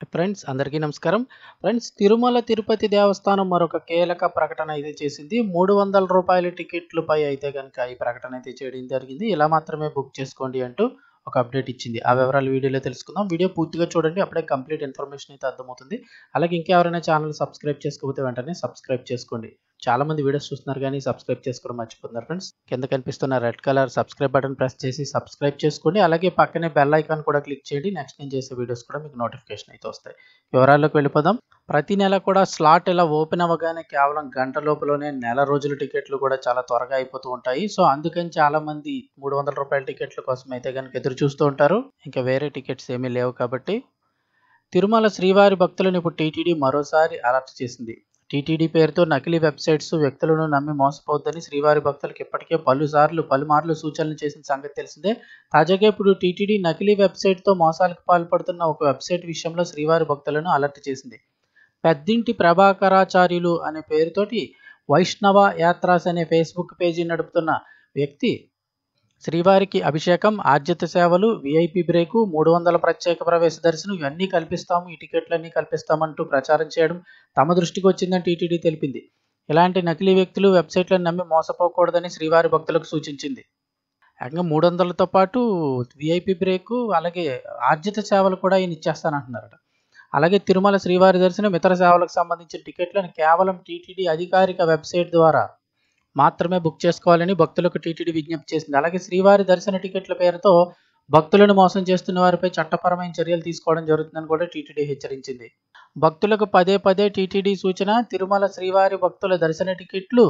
Friends అందరికీ నమస్కారం. Friends Tirumala Tirupati దేవస్థానం మరొక కీలక ప్రకటన అయితే చేసింది. రూ. 300 టికెట్లపై అయితే గనుక ఈ ప్రకటన అయితే చేయడం జరిగింది. ఇలా మాత్రమే బుక్ చేసుకోండి అంటూ ఒక అప్డేట్ ఇచ్చింది. ఆ వివరాలు వీడియోలో తెలుసుకుందాం. వీడియో పూర్తిగా చూడండి. అప్పుడే కంప్లీట్ ఇన్ఫర్మేషన్ అయితే అర్థమవుతుంది. అలాగే ఇంకెవరైనా ఛానల్ సబ్స్క్రైబ్ చేసుకోకపోతే వెంటనే సబ్స్క్రైబ్ చేసుకోండి. చాలా మంది వీడియోస్ చూస్తున్నారు కానీ సబ్స్క్రైబ్ చేసుకోవడం మర్చిపోతున్నారు ఫ్రెండ్స్. కింద కనిపిస్తున్న red colour subscribe button press చేసి సబ్స్క్రైబ్ చేసుకోండి. అలాగే పక్కనే బెల్ ఐకాన్ కూడా క్లిక్ చేయండి. నెక్స్ట్ నేను చేసే వీడియోస్ కూడా మీకు నోటిఫికేషన్ అయితే వస్తాయి. వివరాల్లోకి వెళ్ళిపోదాం. ప్రతి నెల కూడా స్లాట్ ఇలా ఓపెన్ అవ్వగానే కేవలం గంట లోపలనే నెల రోజుల టికెట్లు కూడా చాలా త్వరగా అయిపోతూ ఉంటాయి. సో అందుకని చాలా మంది రూ. 300 టికెట్ల కోసం అయితే కనుక ఎదురు చూస్తూ ఉంటారు. ఇంకా వేరే టికెట్స్ ఏమీ లేవు కాబట్టి తిరుమల శ్రీవారి భక్తులను ఇప్పుడు టీటీడీ మరోసారి అలర్ట్ చేసింది. టీటీడీ పేరుతో నకిలీ వెబ్సైట్స్ వ్యక్తులను నమ్మి మోసపోవద్దని శ్రీవారి భక్తులకు ఇప్పటికే పలుమార్లు సూచనలు చేసిన సంగతి తెలిసిందే. తాజాగా ఇప్పుడు టీటీడీ నకిలీ వెబ్సైట్తో మోసాలకు పాల్పడుతున్న ఒక వెబ్సైట్ విషయంలో శ్రీవారి భక్తులను అలర్ట్ చేసింది. పెద్దింటి ప్రభాకరాచార్యులు అనే పేరుతోటి వైష్ణవ యాత్రాస్ అనే ఫేస్బుక్ పేజీ నడుపుతున్న వ్యక్తి శ్రీవారికి అభిషేకం, ఆర్జిత సేవలు, విఐపి బ్రేకు, 300 ప్రత్యేక ప్రవేశ దర్శనం ఇవన్నీ కల్పిస్తాము, ఈ టికెట్లన్నీ కల్పిస్తామంటూ ప్రచారం చేయడం తమ దృష్టికి వచ్చిందని టీటీడీ తెలిపింది. ఇలాంటి నకిలీ వ్యక్తులు వెబ్సైట్లను నమ్మి మోసపోకూడదని శ్రీవారి భక్తులకు సూచించింది. ఏకంగా 300తో పాటు విఐపి బ్రేకు అలాగే ఆర్జిత సేవలు కూడా ఈయన ఇచ్చేస్తానంటున్నారట. అలాగే తిరుమల శ్రీవారి దర్శనం ఇతర సేవలకు సంబంధించిన టికెట్లను కేవలం టీటీడీ అధికారిక వెబ్సైట్ ద్వారా మాత్రమే బుక్ చేసుకోవాలని భక్తులకు టీటీడీ విజ్ఞప్తి చేసింది. అలాగే శ్రీవారి దర్శన టికెట్ల పేరుతో భక్తులను మోసం చేస్తున్న వారిపై చట్టపరమైన చర్యలు తీసుకోవడం జరుగుతుందని కూడా టీటీడీ హెచ్చరించింది. భక్తులకు పదే టీటీడీ సూచన: తిరుమల శ్రీవారి భక్తుల దర్శన టికెట్లు,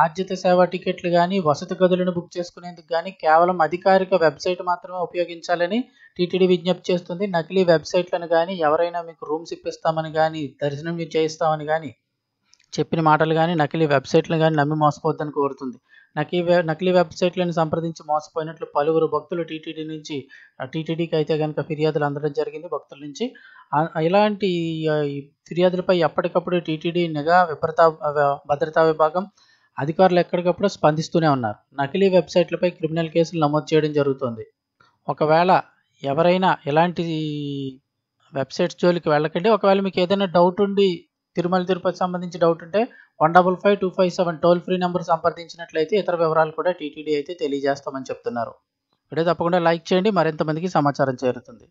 ఆర్జిత సేవ టికెట్లు కానీ, వసతి గదులను బుక్ చేసుకునేందుకు కానీ కేవలం అధికారిక వెబ్సైట్ మాత్రమే ఉపయోగించాలని టీటీడీ విజ్ఞప్తి చేస్తుంది. నకిలీ వెబ్సైట్లను కానీ, ఎవరైనా మీకు రూమ్స్ ఇప్పిస్తామని కానీ, దర్శనం చేయిస్తామని కానీ చెప్పిన మాటలు కానీ, నకిలీ వెబ్సైట్లను కానీ నమ్మి మోసపోవద్దని కోరుతుంది. నకిలీ వెబ్సైట్లను సంప్రదించి మోసపోయినట్లు పలువురు భక్తులు టీటీడీకి అయితే కనుక ఫిర్యాదులు అందడం జరిగింది భక్తుల నుంచి. ఇలాంటి ఫిర్యాదులపై ఎప్పటికప్పుడు టీటీడీ నిఘా భద్రతా విభాగం అధికారులు ఎక్కడికప్పుడు స్పందిస్తూనే ఉన్నారు. నకిలీ వెబ్సైట్లపై క్రిమినల్ కేసులు నమోదు చేయడం జరుగుతుంది. ఒకవేళ ఎవరైనా ఇలాంటి వెబ్సైట్స్ జోలికి వెళ్ళకండి. ఒకవేళ మీకు ఏదైనా డౌట్ ఉండి తిరుమల తిరుపతి సంబంధించి డౌట్ ఉంటే 155257 టోల్ ఫ్రీ నెంబర్ సంప్రదించినట్లయితే ఇతర వివరాలు కూడా టీటీడీ అయితే తెలియజేస్తామని చెప్తున్నారు. వీడియో తప్పకుండా లైక్ చేయండి. మరింత మందికి సమాచారం చేరుతుంది.